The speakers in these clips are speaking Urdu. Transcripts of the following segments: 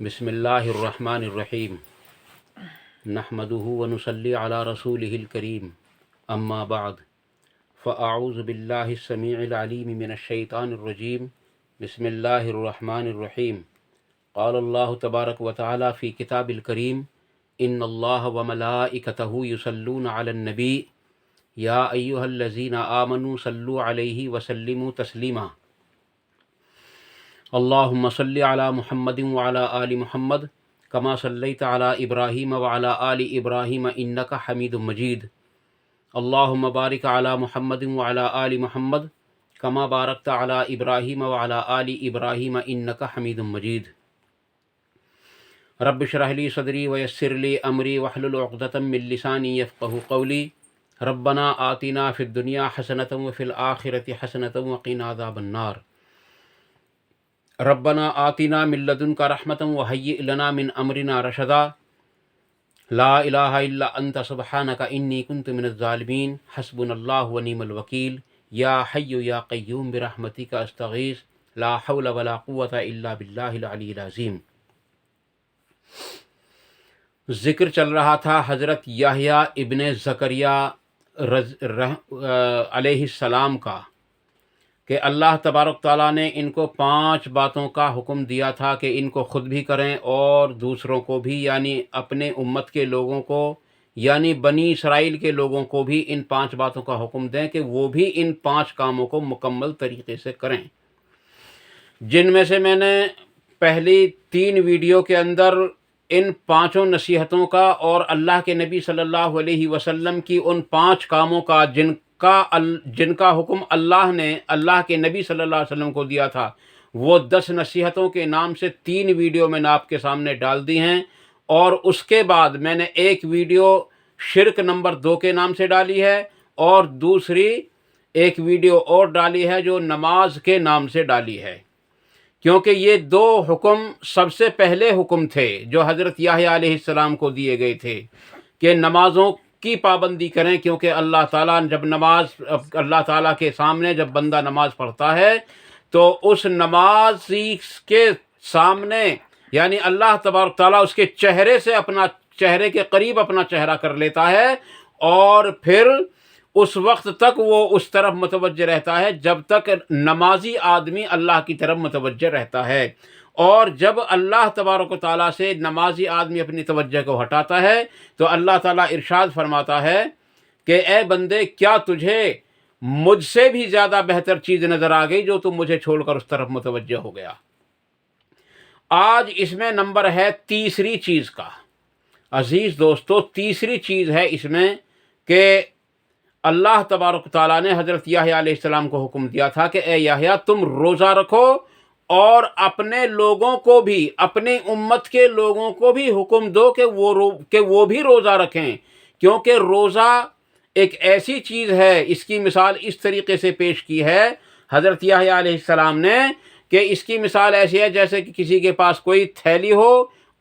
بسم اللہ الرحمن الرحیم نحمده ونصلی علی رسولہ الکریم اما بعد فاعوذ باللہ السمیع العلیم من الشیطان الرجیم بسم اللہ الرحمن الرحیم قال اللہ تبارک وتعالی فی کتاب الکریم ان اللہ وملائکتہ یصلون علی النبی یا ایہا الذین آمنوا صلوا علیہ وسلموا تسلیما اللہم صلی علی محمد وعلی آل محمد کما صلیت علی ابراہیم وعلی آل ابراہیم انک حمید مجید اللہم بارک علی محمد وعلی آل محمد کما بارکت علی ابراہیم وعلی آل ابراہیم انک حمید مجید رب اشرح لی صدری ویسر لی امری واحلل عقدۃ من لسانی یفقہوا قولی ربنا آتنا فی الدنیا حسنۃ وفی الآخرۃ حسنۃ وقنا عذاب النار ربنا آتنا من لدنک رحمۃ وہیئ لنا من امرنا رشدا لا الہ الا انت سبحانک انی کنت من الظالمین حسبنا اللہ ونعم الوکیل یا حی یا قیوم برحمتک استغیث لا حول ولا قوة الا باللہ العلی العظیم۔ ذکر چل رہا تھا حضرت یحییٰ ابن زکریا علیہ السلام کا کہ اللہ تبارک تعالیٰ نے ان کو 5 باتوں کا حکم دیا تھا کہ ان کو خود بھی کریں اور دوسروں کو بھی، یعنی اپنے امت کے لوگوں کو، یعنی بنی اسرائیل کے لوگوں کو بھی ان 5 باتوں کا حکم دیں کہ وہ بھی ان 5 کاموں کو مکمل طریقے سے کریں، جن میں سے میں نے پہلی 3 ویڈیو کے اندر ان 5 نصیحتوں کا اور اللہ کے نبی صلی اللہ علیہ وسلم کی ان 5 کاموں کا جن کا حکم اللہ نے اللہ کے نبی صلی اللہ علیہ وسلم کو دیا تھا، وہ 10 نصیحتوں کے نام سے 3 ویڈیو میں نے آپ کے سامنے ڈال دی ہیں، اور اس کے بعد میں نے ایک ویڈیو شرک نمبر 2 کے نام سے ڈالی ہے اور دوسری ایک ویڈیو اور ڈالی ہے جو نماز کے نام سے ڈالی ہے، کیونکہ یہ 2 حکم سب سے پہلے حکم تھے جو حضرت یحییٰ علیہ السلام کو دیے گئے تھے کہ نمازوں کی پابندی کریں، کیونکہ اللہ تعالیٰ کے سامنے جب بندہ نماز پڑھتا ہے تو اس نماز کے سامنے یعنی اللہ تبارک تعالیٰ اس کے چہرے سے اپنا چہرے کے قریب اپنا چہرہ کر لیتا ہے، اور پھر اس وقت تک وہ اس طرف متوجہ رہتا ہے جب تک نمازی آدمی اللہ کی طرف متوجہ رہتا ہے، اور جب اللہ تبارک و تعالیٰ سے نمازی آدمی اپنی توجہ کو ہٹاتا ہے تو اللہ تعالیٰ ارشاد فرماتا ہے کہ اے بندے، کیا تجھے مجھ سے بھی زیادہ بہتر چیز نظر آ گئی جو تم مجھے چھوڑ کر اس طرف متوجہ ہو گیا؟ آج اس میں نمبر ہے تیسری چیز کا۔ عزیز دوستو، تیسری چیز ہے اس میں کہ اللہ تبارک تعالیٰ نے حضرت یحییٰ علیہ السلام کو حکم دیا تھا کہ اے یحییٰ، تم روزہ رکھو اور اپنے لوگوں کو بھی، اپنے امت کے لوگوں کو بھی حکم دو کہ وہ بھی روزہ رکھیں، کیونکہ روزہ ایک ایسی چیز ہے، اس کی مثال اس طریقے سے پیش کی ہے حضرت یحییٰ علیہ السلام نے کہ اس کی مثال ایسی ہے جیسے کہ کسی کے پاس کوئی تھیلی ہو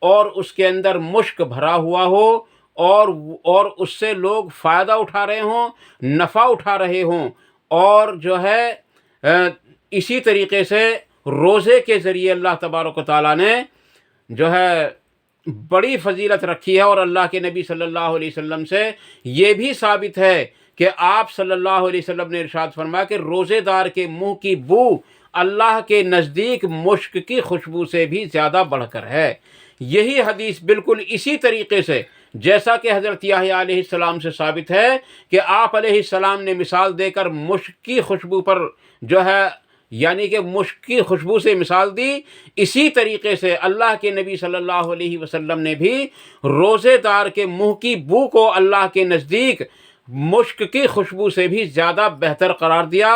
اور اس کے اندر مشک بھرا ہوا ہو اور اس سے لوگ فائدہ اٹھا رہے ہوں، نفع اٹھا رہے ہوں، اور جو ہے اسی طریقے سے روزے کے ذریعے اللہ تبارک و تعالیٰ نے جو ہے بڑی فضیلت رکھی ہے، اور اللہ کے نبی صلی اللہ علیہ وسلم سے یہ بھی ثابت ہے کہ آپ صلی اللہ علیہ وسلم نے ارشاد فرمایا کہ روزے دار کے منہ کی بو اللہ کے نزدیک مشک کی خوشبو سے بھی زیادہ بڑھ کر ہے۔ یہی حدیث بالکل اسی طریقے سے جیسا کہ حضرت یحییٰ علیہ السلام سے ثابت ہے کہ آپ علیہ السلام نے مثال دے کر مشک کی خوشبو پر جو ہے یعنی کہ مشک کی خوشبو سے مثال دی، اسی طریقے سے اللہ کے نبی صلی اللہ علیہ وسلم نے بھی روزے دار کے منہ کی بو کو اللہ کے نزدیک مشک کی خوشبو سے بھی زیادہ بہتر قرار دیا،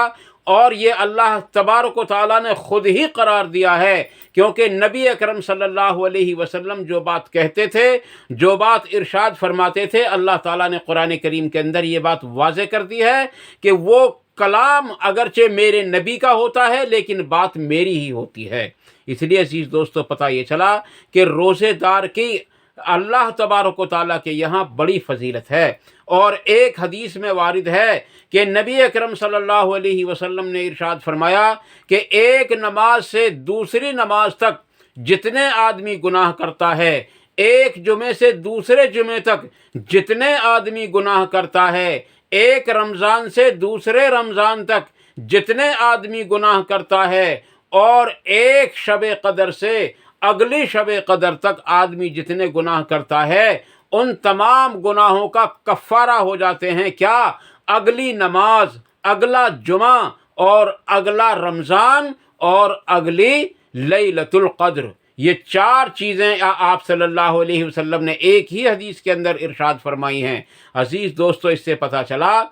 اور یہ اللہ تبارک و تعالیٰ نے خود ہی قرار دیا ہے، کیونکہ نبی اکرم صلی اللہ علیہ وسلم جو بات کہتے تھے، جو بات ارشاد فرماتے تھے، اللہ تعالیٰ نے قرآن کریم کے اندر یہ بات واضح کر دی ہے کہ وہ کلام اگرچہ میرے نبی کا ہوتا ہے لیکن بات میری ہی ہوتی ہے۔ اس لیے عزیز دوستو، پتہ یہ چلا کہ روزے دار کی اللہ تبارک و تعالیٰ کے یہاں بڑی فضیلت ہے، اور ایک حدیث میں وارد ہے کہ نبی اکرم صلی اللہ علیہ وسلم نے ارشاد فرمایا کہ ایک نماز سے دوسری نماز تک جتنے آدمی گناہ کرتا ہے، ایک جمعے سے دوسرے جمعے تک جتنے آدمی گناہ کرتا ہے، ایک رمضان سے دوسرے رمضان تک جتنے آدمی گناہ کرتا ہے، اور ایک شب قدر سے اگلی شب قدر تک آدمی جتنے گناہ کرتا ہے، ان تمام گناہوں کا کفارہ ہو جاتے ہیں۔ کیا؟ اگلی نماز، اگلا جمعہ، اور اگلا رمضان، اور اگلی لیلۃ القدر۔ یہ چار چیزیں آپ صلی اللہ علیہ وسلم نے ایک ہی حدیث کے اندر ارشاد فرمائی ہیں۔ عزیز دوستو، اس سے پتہ چلا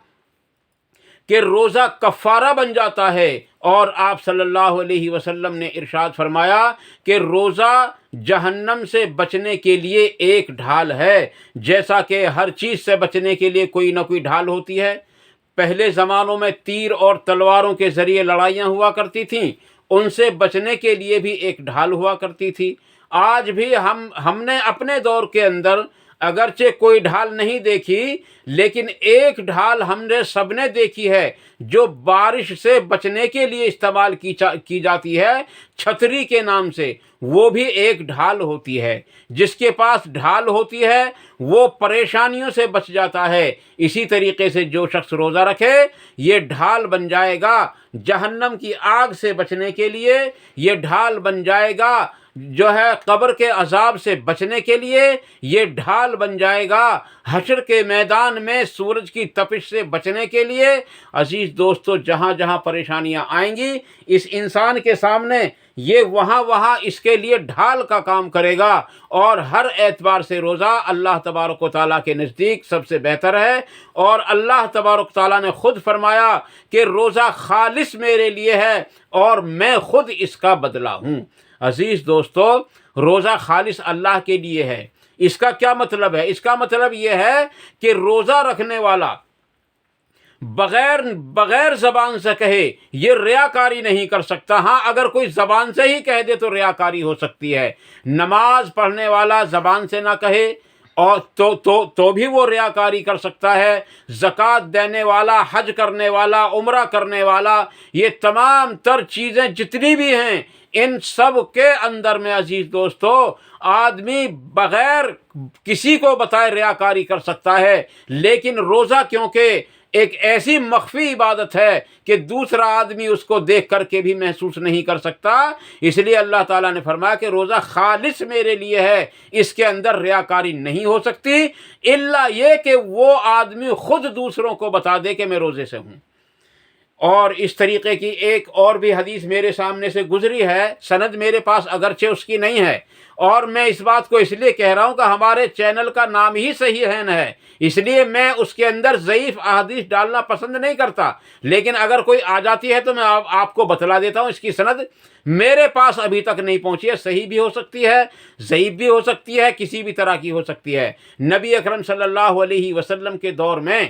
کہ روزہ کفارہ بن جاتا ہے، اور آپ صلی اللہ علیہ وسلم نے ارشاد فرمایا کہ روزہ جہنم سے بچنے کے لیے ایک ڈھال ہے۔ جیسا کہ ہر چیز سے بچنے کے لیے کوئی نہ کوئی ڈھال ہوتی ہے۔ پہلے زمانوں میں تیر اور تلواروں کے ذریعے لڑائیاں ہوا کرتی تھیں، ان سے بچنے کے لیے بھی ایک ڈھال ہوا کرتی تھی۔ آج بھی ہم نے اپنے دور کے اندر اگرچہ کوئی ڈھال نہیں دیکھی، لیکن ایک ڈھال ہم نے سب نے دیکھی ہے جو بارش سے بچنے کے لیے استعمال کی جاتی ہے، چھتری کے نام سے۔ وہ بھی ایک ڈھال ہوتی ہے۔ جس کے پاس ڈھال ہوتی ہے وہ پریشانیوں سے بچ جاتا ہے۔ اسی طریقے سے جو شخص روزہ رکھے، یہ ڈھال بن جائے گا جہنم کی آگ سے بچنے کے لیے، یہ ڈھال بن جائے گا جو ہے قبر کے عذاب سے بچنے کے لیے، یہ ڈھال بن جائے گا حشر کے میدان میں سورج کی تپش سے بچنے کے لیے۔ عزیز دوستو، جہاں جہاں پریشانیاں آئیں گی اس انسان کے سامنے، یہ وہاں اس کے لیے ڈھال کا کام کرے گا، اور ہر اعتبار سے روزہ اللہ تبارک و تعالیٰ کے نزدیک سب سے بہتر ہے۔ اور اللہ تبارک و تعالیٰ نے خود فرمایا کہ روزہ خالص میرے لیے ہے اور میں خود اس کا بدلہ ہوں۔ عزیز دوستو، روزہ خالص اللہ کے لیے ہے۔ اس کا کیا مطلب ہے؟ اس کا مطلب یہ ہے کہ روزہ رکھنے والا بغیر زبان سے کہے یہ ریاکاری نہیں کر سکتا۔ ہاں، اگر کوئی زبان سے ہی کہہ دے تو ریاکاری ہو سکتی ہے۔ نماز پڑھنے والا زبان سے نہ کہے اور تو بھی وہ ریاکاری کر سکتا ہے۔ زکوٰۃ دینے والا، حج کرنے والا، عمرہ کرنے والا، یہ تمام تر چیزیں جتنی بھی ہیں، ان سب کے اندر میں عزیز دوستو آدمی بغیر کسی کو بتائے ریاکاری کر سکتا ہے، لیکن روزہ کیونکہ ایک ایسی مخفی عبادت ہے کہ دوسرا آدمی اس کو دیکھ کر کے بھی محسوس نہیں کر سکتا، اس لیے اللہ تعالیٰ نے فرمایا کہ روزہ خالص میرے لیے ہے، اس کے اندر ریاکاری نہیں ہو سکتی، الا یہ کہ وہ آدمی خود دوسروں کو بتا دے کہ میں روزے سے ہوں۔ اور اس طریقے کی ایک اور بھی حدیث میرے سامنے سے گزری ہے، سند میرے پاس اگرچہ اس کی نہیں ہے، اور میں اس بات کو اس لیے کہہ رہا ہوں کہ ہمارے چینل کا نام ہی صحیح ہے، اس لیے میں اس کے اندر ضعیف احادیث ڈالنا پسند نہیں کرتا، لیکن اگر کوئی آ جاتی ہے تو میں آپ کو بتلا دیتا ہوں۔ اس کی سند میرے پاس ابھی تک نہیں پہنچی ہے، صحیح بھی ہو سکتی ہے، ضعیف بھی ہو سکتی ہے، کسی بھی طرح کی ہو سکتی ہے۔ نبی اکرم صلی اللہ علیہ وسلم کے دور میں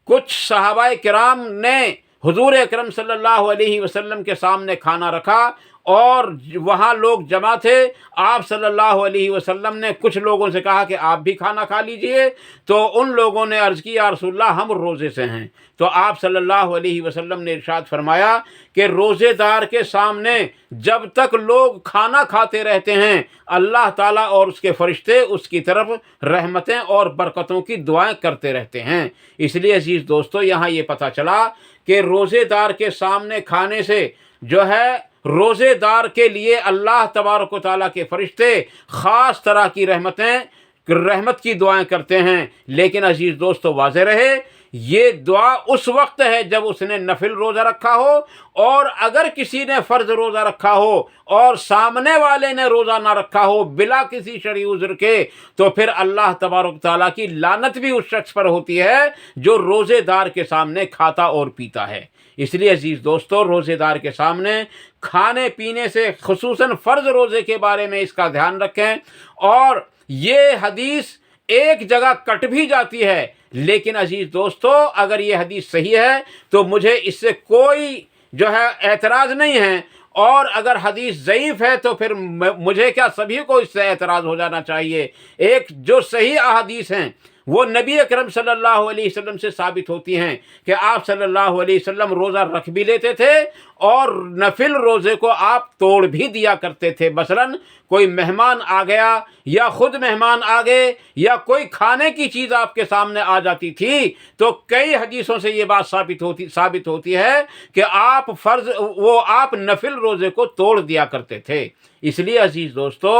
کچھ صحابہ کرام نے حضور اکرم صلی اللہ علیہ وسلم کے سامنے کھانا رکھا، اور وہاں لوگ جمع تھے۔ آپ صلی اللہ علیہ وسلم نے کچھ لوگوں سے کہا کہ آپ بھی کھانا کھا لیجئے، تو ان لوگوں نے عرض کی یا رسول اللہ ہم روزے سے ہیں۔ تو آپ صلی اللہ علیہ وسلم نے ارشاد فرمایا کہ روزے دار کے سامنے جب تک لوگ کھانا کھاتے رہتے ہیں، اللہ تعالیٰ اور اس کے فرشتے اس کی طرف رحمتیں اور برکتوں کی دعائیں کرتے رہتے ہیں۔ اس لیے عزیز دوستو، یہاں یہ پتہ چلا کہ روزے دار کے سامنے کھانے سے جو ہے روزے دار کے لیے اللہ تبارک و تعالیٰ کے فرشتے خاص طرح کی رحمت کی دعائیں کرتے ہیں۔ لیکن عزیز دوستو، واضح رہے یہ دعا اس وقت ہے جب اس نے نفل روزہ رکھا ہو، اور اگر کسی نے فرض روزہ رکھا ہو اور سامنے والے نے روزہ نہ رکھا ہو بلا کسی شرعی عذر کے، تو پھر اللہ تبارک تعالیٰ کی لعنت بھی اس شخص پر ہوتی ہے جو روزے دار کے سامنے کھاتا اور پیتا ہے۔ اس لیے عزیز دوستو، روزے دار کے سامنے کھانے پینے سے، خصوصاً فرض روزے کے بارے میں اس کا دھیان رکھیں۔ اور یہ حدیث ایک جگہ کٹ بھی جاتی ہے، لیکن عزیز دوستو اگر یہ حدیث صحیح ہے تو مجھے اس سے کوئی جو ہے اعتراض نہیں ہے، اور اگر حدیث ضعیف ہے تو پھر مجھے کیا، سبھی کو اس سے اعتراض ہو جانا چاہیے۔ ایک جو صحیح احادیث ہیں وہ نبی اکرم صلی اللہ علیہ وسلم سے ثابت ہوتی ہیں کہ آپ صلی اللہ علیہ وسلم روزہ رکھ بھی لیتے تھے اور نفل روزے کو آپ توڑ بھی دیا کرتے تھے۔ مثلاً کوئی مہمان آ گیا یا خود مہمان آ گئے یا کوئی کھانے کی چیز آپ کے سامنے آ جاتی تھی تو کئی حدیثوں سے یہ بات ثابت ہوتی ہے کہ آپ نفل روزے کو توڑ دیا کرتے تھے۔ اس لیے عزیز دوستو،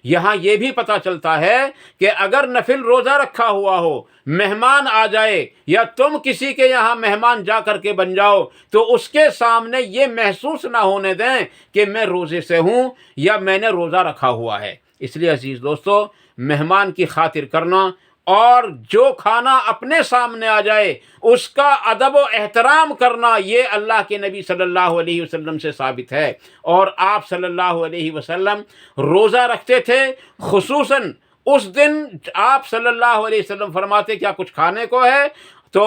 یہاں یہ بھی پتہ چلتا ہے کہ اگر نفل روزہ رکھا ہوا ہو، مہمان آ جائے یا تم کسی کے یہاں مہمان جا کر کے بن جاؤ تو اس کے سامنے یہ محسوس نہ ہونے دیں کہ میں روزے سے ہوں یا میں نے روزہ رکھا ہوا ہے۔ اس لیے عزیز دوستو، مہمان کی خاطر کرنا اور جو کھانا اپنے سامنے آ جائے اس کا ادب و احترام کرنا، یہ اللہ کے نبی صلی اللہ علیہ وسلم سے ثابت ہے۔ اور آپ صلی اللہ علیہ وسلم روزہ رکھتے تھے، خصوصاً اس دن آپ صلی اللہ علیہ وسلم فرماتے کیا کچھ کھانے کو ہے؟ تو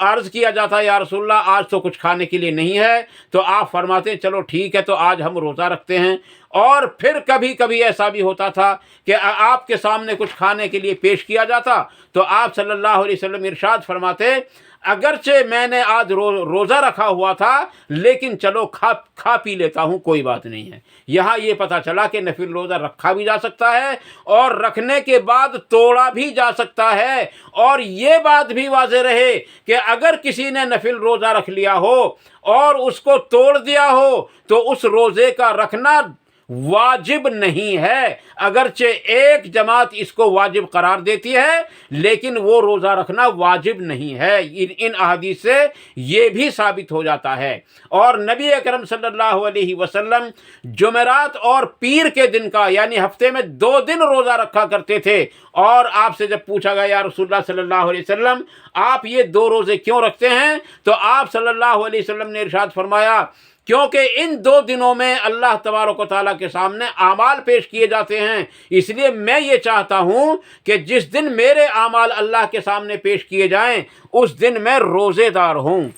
عرض کیا جاتا یا رسول اللہ آج تو کچھ کھانے کے لیے نہیں ہے، تو آپ فرماتے چلو ٹھیک ہے تو آج ہم روزہ رکھتے ہیں۔ اور پھر کبھی کبھی ایسا بھی ہوتا تھا کہ آپ کے سامنے کچھ کھانے کے لیے پیش کیا جاتا تو آپ صلی اللہ علیہ وسلم ارشاد فرماتے اگرچہ میں نے آج روزہ رکھا ہوا تھا لیکن چلو کھا پی لیتا ہوں، کوئی بات نہیں ہے۔ یہاں یہ پتہ چلا کہ نفل روزہ رکھا بھی جا سکتا ہے اور رکھنے کے بعد توڑا بھی جا سکتا ہے۔ اور یہ بات بھی واضح رہے کہ اگر کسی نے نفل روزہ رکھ لیا ہو اور اس کو توڑ دیا ہو تو اس روزے کا رکھنا واجب نہیں ہے، اگرچہ ایک جماعت اس کو واجب قرار دیتی ہے لیکن وہ روزہ رکھنا واجب نہیں ہے۔ ان احادیث سے یہ بھی ثابت ہو جاتا ہے۔ اور نبی اکرم صلی اللہ علیہ وسلم جمعرات اور پیر کے دن کا یعنی ہفتے میں 2 دن روزہ رکھا کرتے تھے۔ اور آپ سے جب پوچھا گیا یا رسول اللہ صلی اللہ علیہ وسلم آپ یہ 2 روزے کیوں رکھتے ہیں تو آپ صلی اللہ علیہ وسلم نے ارشاد فرمایا کیونکہ ان 2 دنوں میں اللہ تبارک و تعالیٰ کے سامنے اعمال پیش کیے جاتے ہیں، اس لیے میں یہ چاہتا ہوں کہ جس دن میرے اعمال اللہ کے سامنے پیش کیے جائیں اس دن میں روزے دار ہوں،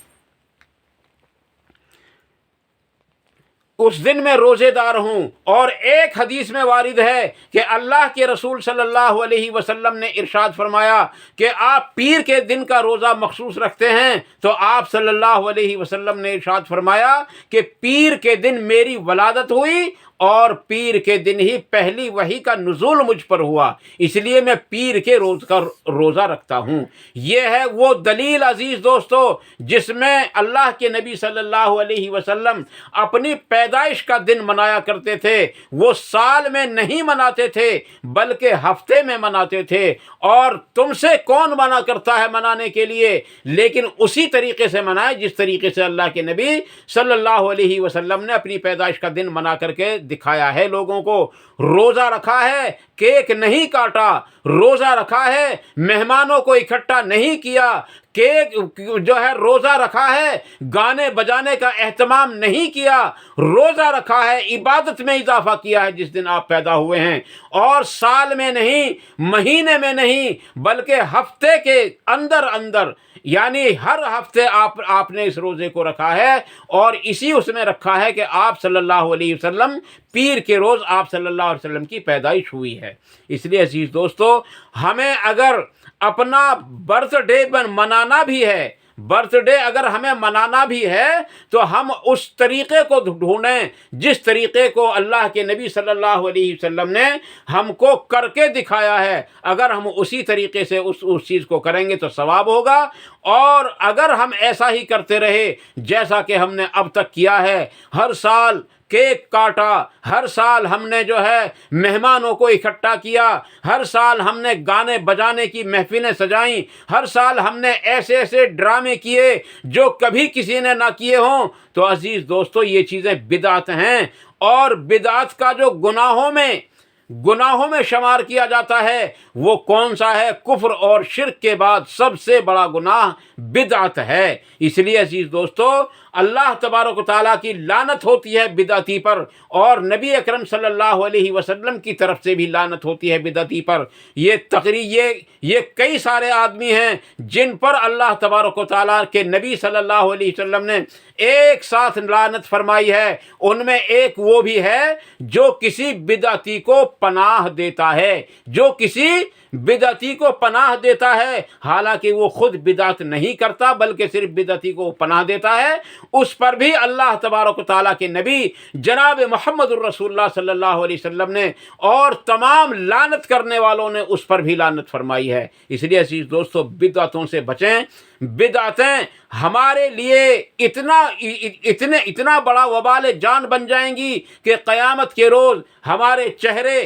اس دن میں روزے دار ہوں۔ اور ایک حدیث میں وارد ہے کہ اللہ کے رسول صلی اللہ علیہ وسلم نے ارشاد فرمایا کہ آپ پیر کے دن کا روزہ مخصوص رکھتے ہیں تو آپ صلی اللہ علیہ وسلم نے ارشاد فرمایا کہ پیر کے دن میری ولادت ہوئی اور پیر کے دن ہی پہلی وحی کا نزول مجھ پر ہوا، اس لیے میں پیر کے روز کا روزہ رکھتا ہوں۔ یہ ہے وہ دلیل عزیز دوستو جس میں اللہ کے نبی صلی اللہ علیہ وسلم اپنی پیدائش کا دن منایا کرتے تھے، وہ سال میں نہیں مناتے تھے بلکہ ہفتے میں مناتے تھے۔ اور تم سے کون منع کرتا ہے منانے کے لیے، لیکن اسی طریقے سے منائے جس طریقے سے اللہ کے نبی صلی اللہ علیہ وسلم نے اپنی پیدائش کا دن منا کر کے دکھایا ہے لوگوں کو۔ روزہ رکھا ہے، کیک نہیں کاٹا، روزہ رکھا ہے، مہمانوں کو اکٹھا نہیں کیا، کیک جو ہے روزہ رکھا ہے، گانے بجانے کا اہتمام نہیں کیا، روزہ رکھا ہے، عبادت میں اضافہ کیا ہے جس دن آپ پیدا ہوئے ہیں، اور سال میں نہیں، مہینے میں نہیں بلکہ ہفتے کے اندر یعنی ہر ہفتے آپ نے اس روزے کو رکھا ہے۔ اور اسی اس میں رکھا ہے کہ آپ صلی اللہ علیہ وسلم پیر کے روز آپ صلی اللہ علیہ وسلم کی پیدائش ہوئی ہے۔ اس لیے عزیز دوستو، ہمیں اگر اپنا برتھ ڈے منانا بھی ہے، برتھ ڈے اگر ہمیں منانا بھی ہے تو ہم اس طریقے کو ڈھونڈیں جس طریقے کو اللہ کے نبی صلی اللہ علیہ وسلم نے ہم کو کر کے دکھایا ہے۔ اگر ہم اسی طریقے سے اس چیز کو کریں گے تو ثواب ہوگا، اور اگر ہم ایسا ہی کرتے رہے جیسا کہ ہم نے اب تک کیا ہے، ہر سال کیک کاٹا، ہر سال ہم نے جو ہے مہمانوں کو اکٹھا کیا، ہر سال ہم نے گانے بجانے کی محفلیں سجائیں، ہر سال ہم نے ایسے ڈرامے کیے جو کبھی کسی نے نہ کیے ہوں، تو عزیز دوستو یہ چیزیں بدعت ہیں۔ اور بدعت کا جو گناہوں میں شمار کیا جاتا ہے وہ کون سا ہے؟ کفر اور شرک کے بعد سب سے بڑا گناہ بدعت ہے۔ اس لیے عزیز دوستو، اللہ تبارک و تعالیٰ کی لعنت ہوتی ہے بدعتی پر، اور نبی اکرم صلی اللہ علیہ وسلم کی طرف سے بھی لعنت ہوتی ہے بدعتی پر۔ یہ کئی سارے آدمی ہیں جن پر اللہ تبارک و تعالیٰ کے نبی صلی اللہ علیہ وسلم نے ایک ساتھ لعنت فرمائی ہے۔ ان میں ایک وہ بھی ہے جو کسی بدعتی کو پناہ دیتا ہے، جو کسی بدعتی کو پناہ دیتا ہے، حالانکہ وہ خود بدعت نہیں کرتا بلکہ صرف بدعتی کو پناہ دیتا ہے، اس پر بھی اللہ تبارک و تعالیٰ کے نبی جناب محمد الرسول اللہ صلی اللہ علیہ وسلم نے اور تمام لعنت کرنے والوں نے اس پر بھی لعنت فرمائی ہے۔ اس لیے عزیز دوستو، بدعتوں سے بچیں۔ بدعتیں ہمارے لیے اتنا بڑا وبال جان بن جائیں گی کہ قیامت کے روز ہمارے چہرے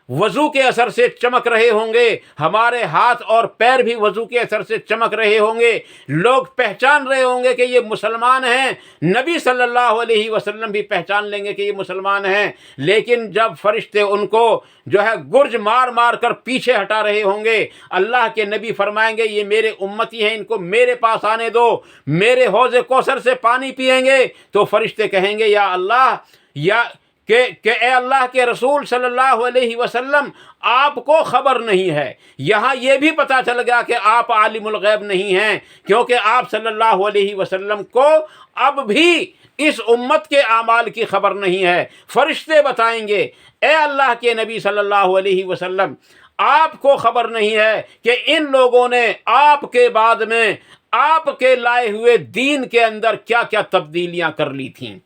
وضو کے اثر سے چمک رہے ہوں گے، ہمارے ہاتھ اور پیر بھی وضو کے اثر سے چمک رہے ہوں گے، لوگ پہچان رہے ہوں گے کہ یہ مسلمان ہیں، نبی صلی اللہ علیہ وسلم بھی پہچان لیں گے کہ یہ مسلمان ہیں، لیکن جب فرشتے ان کو گرج مار مار کر پیچھے ہٹا رہے ہوں گے، اللہ کے نبی فرمائیں گے یہ میرے امتی ہیں، ان کو میرے پاس آنے دو، میرے حوض کوثر سے پانی پئیں گے، تو فرشتے کہیں گے یا اللہ، کہ اے اللہ کے رسول صلی اللہ علیہ وسلم، آپ کو خبر نہیں ہے۔ یہاں یہ بھی پتہ چل گیا کہ آپ عالم الغیب نہیں ہیں، کیونکہ آپ صلی اللہ علیہ وسلم کو اب بھی اس امت کے اعمال کی خبر نہیں ہے۔ فرشتے بتائیں گے اے اللہ کے نبی صلی اللہ علیہ وسلم، آپ کو خبر نہیں ہے کہ ان لوگوں نے آپ کے بعد میں آپ کے لائے ہوئے دین کے اندر کیا کیا تبدیلیاں کر لی تھیں۔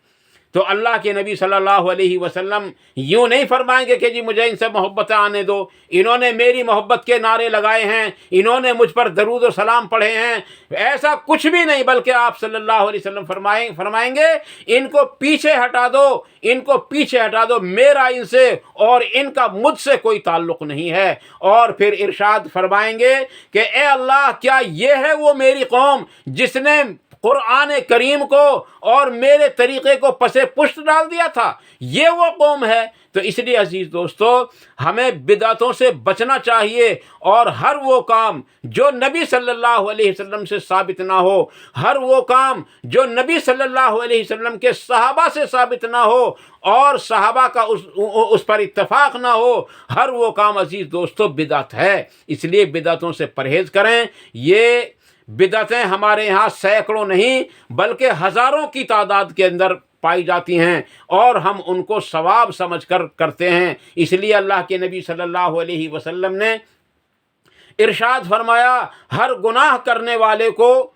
تو اللہ کے نبی صلی اللہ علیہ وسلم یوں نہیں فرمائیں گے کہ جی مجھے ان سے محبت آنے دو، انہوں نے میری محبت کے نعرے لگائے ہیں، انہوں نے مجھ پر درود و سلام پڑھے ہیں، ایسا کچھ بھی نہیں، بلکہ آپ صلی اللہ علیہ وسلم فرمائیں گے ان کو پیچھے ہٹا دو، ان کو پیچھے ہٹا دو، میرا ان سے اور ان کا مجھ سے کوئی تعلق نہیں ہے۔ اور پھر ارشاد فرمائیں گے کہ اے اللہ، کیا یہ ہے وہ میری قوم جس نے قرآن کریم کو اور میرے طریقے کو پسے پشت ڈال دیا تھا؟ یہ وہ قوم ہے۔ تو اس لیے عزیز دوستو، ہمیں بدعتوں سے بچنا چاہیے، اور ہر وہ کام جو نبی صلی اللہ علیہ وسلم سے ثابت نہ ہو، ہر وہ کام جو نبی صلی اللہ علیہ وسلم کے صحابہ سے ثابت نہ ہو اور صحابہ کا اس پر اتفاق نہ ہو، ہر وہ کام عزیز دوستو بدعت ہے۔ اس لیے بدعتوں سے پرہیز کریں۔ یہ بدعتیں ہمارے ہاں سینکڑوں نہیں بلکہ ہزاروں کی تعداد کے اندر پائی جاتی ہیں، اور ہم ان کو ثواب سمجھ کر کرتے ہیں۔ اس لیے اللہ کے نبی صلی اللہ علیہ وسلم نے ارشاد فرمایا، ہر گناہ کرنے والے کو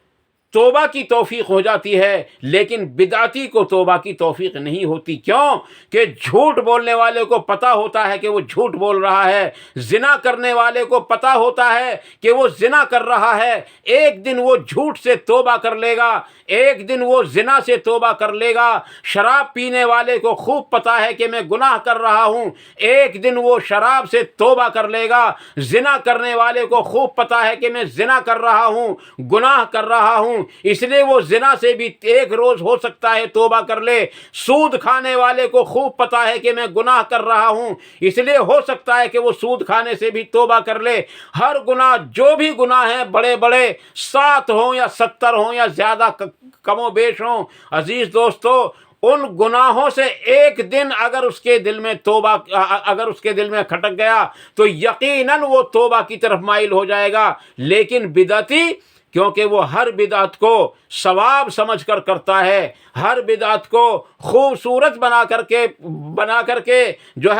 توبہ کی توفیق ہو جاتی ہے، لیکن بدعتی کو توبہ کی توفیق نہیں ہوتی۔ کیوں؟ کہ جھوٹ بولنے والے کو پتہ ہوتا ہے کہ وہ جھوٹ بول رہا ہے، زنا کرنے والے کو پتہ ہوتا ہے کہ وہ زنا کر رہا ہے، ایک دن وہ جھوٹ سے توبہ کر لے گا، ایک دن وہ زنا سے توبہ کر لے گا۔ شراب پینے والے کو خوب پتہ ہے کہ میں گناہ کر رہا ہوں، ایک دن وہ شراب سے توبہ کر لے گا۔ زنا کرنے والے کو خوب پتہ ہے کہ میں زنا کر رہا ہوں، گناہ کر رہا ہوں، اس لیے وہ زنا سے بھی ایک روز ہو سکتا ہے توبہ کر لے۔ سود کھانے والے کو خوب پتہ ہے کہ میں گناہ کر رہا ہوں، اس لیے ہو سکتا ہے کہ وہ سود کھانے سے بھی توبہ کر لے۔ ہر گناہ، جو بھی گناہ ہیں، بڑے بڑے 7 ہوں یا 70 ہوں یا زیادہ کم و بیش ہوں، عزیز دوستو، ان گناہوں سے ایک دن اگر اس کے دل میں کھٹک گیا تو یقیناً وہ توبہ کی طرف مائل ہو جائے گا۔ لیکن بدعتی، کیونکہ وہ ہر بدعت کو ثواب سمجھ کر کرتا ہے، ہر بدعت کو خوبصورت بنا کر کے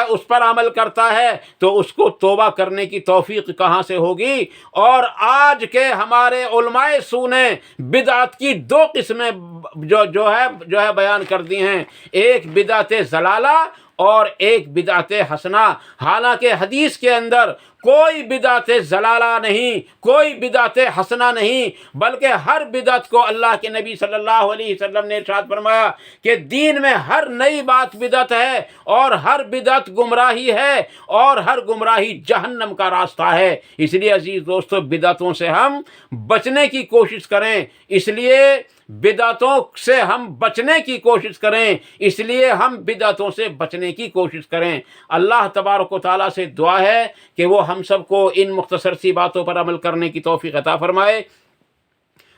اس پر عمل کرتا ہے، تو اس کو توبہ کرنے کی توفیق کہاں سے ہوگی؟ اور آج کے ہمارے علماء سو نے بدعت کی 2 قسمیں جو ہے بیان کر دی ہیں، ایک بدعت ضلالہ اور ایک بدعت حسنہ۔ حالانکہ حدیث کے اندر کوئی بدعت ضلالہ نہیں، کوئی بدعت حسنہ نہیں، بلکہ ہر بدعت کو اللہ کے نبی صلی اللہ علیہ وسلم نے ارشاد فرمایا کہ دین میں ہر نئی بات بدعت ہے، اور ہر بدعت گمراہی ہے، اور ہر گمراہی جہنم کا راستہ ہے۔ اس لیے عزیز دوستو، بدعتوں سے ہم بچنے کی کوشش کریں، اس لیے بدعتوں سے ہم بچنے کی کوشش کریں، اس لیے ہم بدعتوں سے بچنے کی کوشش کریں۔ اللہ تبارک و تعالیٰ سے دعا ہے کہ وہ ہم سب کو ان مختصر سی باتوں پر عمل کرنے کی توفیق عطا فرمائے،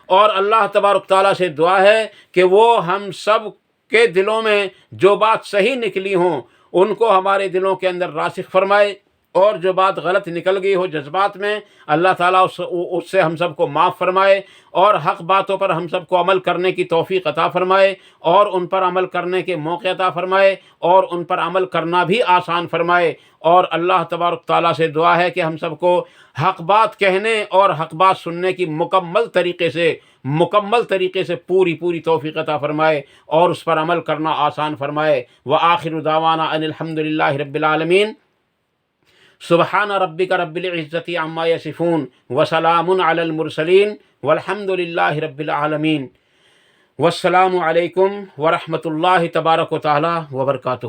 اور اللہ تبارک و تعالیٰ سے دعا ہے کہ وہ ہم سب کے دلوں میں جو بات صحیح نکلی ہوں ان کو ہمارے دلوں کے اندر راسخ فرمائے، اور جو بات غلط نکل گئی ہو جذبات میں، اللہ تعالیٰ اس سے ہم سب کو معاف فرمائے، اور حق باتوں پر ہم سب کو عمل کرنے کی توفیق عطا فرمائے، اور ان پر عمل کرنے کے موقع عطا فرمائے، اور ان پر عمل کرنا بھی آسان فرمائے۔ اور اللہ تبارک تعالیٰ سے دعا ہے کہ ہم سب کو حق بات کہنے اور حق بات سننے کی مکمل طریقے سے پوری توفیق عطا فرمائے، اور اس پر عمل کرنا آسان فرمائے۔ وآخر دعوانا ان الحمد للہ رب العالمین۔ سبحان ربک رب العزت عما یصفون وسلام علی المرسلین والحمد للہ رب العالمین۔ والسلام علیکم ورحمۃ اللہ تبارک و تعالی وبرکاتہ۔